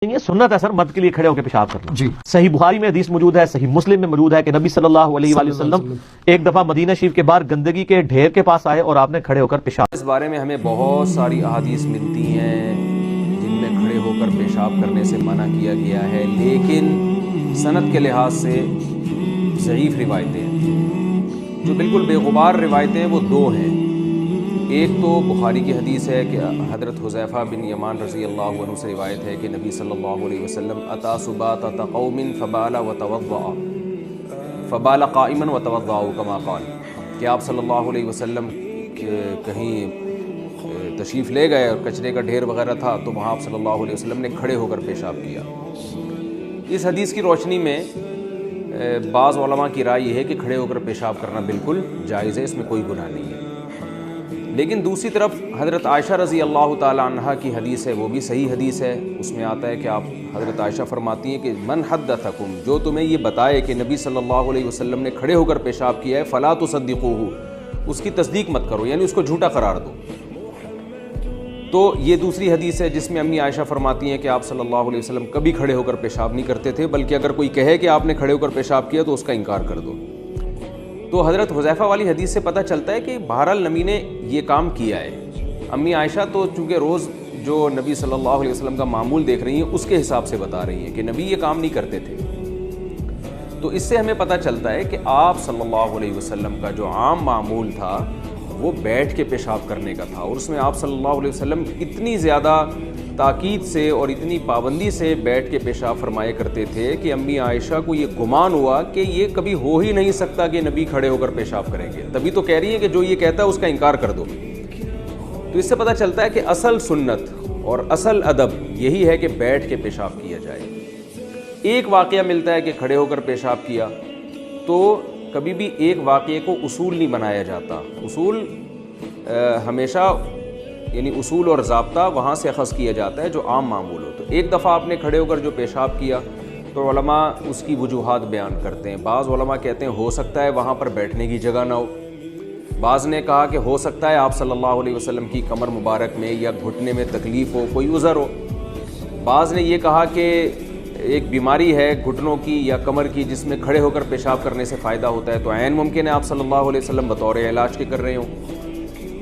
یہ سنت ہے سر مرد کے لیے کھڑے ہو کے پیشاب کرنا جی صحیح بخاری میں حدیث موجود ہے، صحیح مسلم میں موجود ہے کہ نبی صلی اللہ علیہ وآلہ وسلم ایک دفعہ مدینہ شریف کے باہر گندگی کے ڈھیر کے پاس آئے اور آپ نے کھڑے ہو کر پیشاب. اس بارے میں ہمیں بہت ساری احادیث ملتی ہیں جن میں کھڑے ہو کر پیشاب کرنے سے منع کیا گیا ہے، لیکن سند کے لحاظ سے ضعیف روایتیں ہیں. جو بالکل بے غبار روایتیں ہیں وہ دو ہیں. ایک تو بخاری کی حدیث ہے کہ حضرت حذیفہ بن یمان رضی اللہ عنہ سے روایت ہے کہ نبی صلی اللہ علیہ وسلم اتا سباطۃ قوم فبال وتوضأ فبال قائما وتوضأ کما قال، کہ آپ صلی اللہ علیہ وسلم کہیں تشریف لے گئے اور کچرے کا ڈھیر وغیرہ تھا تو وہاں آپ صلی اللہ علیہ وسلم نے کھڑے ہو کر پیشاب کیا. اس حدیث کی روشنی میں بعض علماء کی رائے یہ ہے کہ کھڑے ہو کر پیشاب کرنا بالکل جائز ہے، اس میں کوئی گناہ نہیں ہے. لیکن دوسری طرف حضرت عائشہ رضی اللہ تعالی عنہا کی حدیث ہے، وہ بھی صحیح حدیث ہے. اس میں آتا ہے کہ آپ حضرت عائشہ فرماتی ہیں کہ من حدثکم، جو تمہیں یہ بتائے کہ نبی صلی اللہ علیہ وسلم نے کھڑے ہو کر پیشاب کیا ہے، فلا تصدقوہ، اس کی تصدیق مت کرو، یعنی اس کو جھوٹا قرار دو. تو یہ دوسری حدیث ہے جس میں امی عائشہ فرماتی ہیں کہ آپ صلی اللہ علیہ وسلم کبھی کھڑے ہو کر پیشاب نہیں کرتے تھے، بلکہ اگر کوئی کہے کہ آپ نے کھڑے ہو کر پیشاب کیا تو اس کا انکار کر دو. تو حضرت حذیفہ والی حدیث سے پتہ چلتا ہے کہ بہرحال نبی نے یہ کام کیا ہے. امی عائشہ تو چونکہ روز جو نبی صلی اللہ علیہ وسلم کا معمول دیکھ رہی ہیں اس کے حساب سے بتا رہی ہیں کہ نبی یہ کام نہیں کرتے تھے. تو اس سے ہمیں پتہ چلتا ہے کہ آپ صلی اللہ علیہ وسلم کا جو عام معمول تھا وہ بیٹھ کے پیشاب کرنے کا تھا، اور اس میں آپ صلی اللہ علیہ وسلم اتنی زیادہ تاکید سے اور اتنی پابندی سے بیٹھ کے پیشاب فرمایا کرتے تھے کہ امی عائشہ کو یہ گمان ہوا کہ یہ کبھی ہو ہی نہیں سکتا کہ نبی کھڑے ہو کر پیشاب کریں گے. تبھی تو کہہ رہی ہیں کہ جو یہ کہتا ہے اس کا انکار کر دو. تو اس سے پتہ چلتا ہے کہ اصل سنت اور اصل ادب یہی ہے کہ بیٹھ کے پیشاب کیا جائے. ایک واقعہ ملتا ہے کہ کھڑے ہو کر پیشاب کیا، تو کبھی بھی ایک واقعے کو اصول نہیں بنایا جاتا. اصول ہمیشہ یعنی اصول اور ضابطہ وہاں سے اخذ کیا جاتا ہے جو عام معمول ہو. تو ایک دفعہ آپ نے کھڑے ہو کر جو پیشاب کیا تو علماء اس کی وجوہات بیان کرتے ہیں. بعض علماء کہتے ہیں ہو سکتا ہے وہاں پر بیٹھنے کی جگہ نہ ہو. بعض نے کہا کہ ہو سکتا ہے آپ صلی اللہ علیہ وسلم کی کمر مبارک میں یا گھٹنے میں تکلیف ہو، کوئی عذر ہو. بعض نے یہ کہا کہ ایک بیماری ہے گھٹنوں کی یا کمر کی جس میں کھڑے ہو کر پیشاب کرنے سے فائدہ ہوتا ہے، تو عین ممکن ہے آپ صلی اللہ علیہ وسلم بطور علاج کے کر رہے ہوں.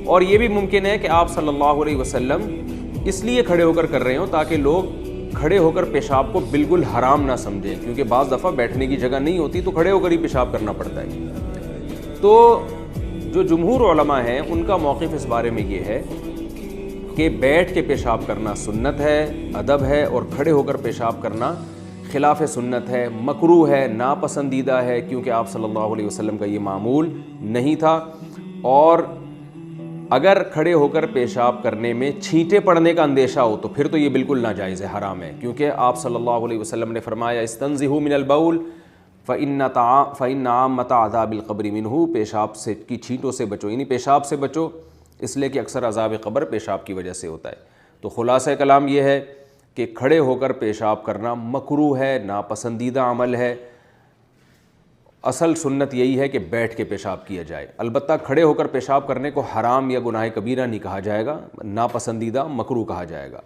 اور یہ بھی ممکن ہے کہ آپ صلی اللہ علیہ وسلم اس لیے کھڑے ہو کر رہے ہوں تاکہ لوگ کھڑے ہو کر پیشاب کو بالکل حرام نہ سمجھیں، کیونکہ بعض دفعہ بیٹھنے کی جگہ نہیں ہوتی تو کھڑے ہو کر ہی پیشاب کرنا پڑتا ہے. تو جو جمہور علماء ہیں ان کا موقف اس بارے میں یہ ہے کہ بیٹھ کے پیشاب کرنا سنت ہے، ادب ہے، اور کھڑے ہو کر پیشاب کرنا خلاف سنت ہے، مکروہ ہے، ناپسندیدہ ہے، کیونکہ آپ صلی اللہ علیہ وسلم کا یہ معمول نہیں تھا. اور اگر کھڑے ہو کر پیشاب کرنے میں چھینٹے پڑنے کا اندیشہ ہو تو پھر تو یہ بالکل ناجائز ہے، حرام ہے، کیونکہ آپ صلی اللہ علیہ وسلم نے فرمایا استنزہوا من البول فإن عامۃ عذاب القبر منہ، پیشاب سے کی چھینٹوں سے بچو، یعنی پیشاب سے بچو، اس لیے کہ اکثر عذاب قبر پیشاب کی وجہ سے ہوتا ہے. تو خلاصہ کلام یہ ہے کہ کھڑے ہو کر پیشاب کرنا مکروہ ہے، ناپسندیدہ عمل ہے. اصل سنت یہی ہے کہ بیٹھ کے پیشاب کیا جائے. البتہ کھڑے ہو کر پیشاب کرنے کو حرام یا گناہ کبیرہ نہیں کہا جائے گا، ناپسندیدہ مکروہ کہا جائے گا.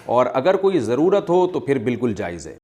اور اگر کوئی ضرورت ہو تو پھر بالکل جائز ہے.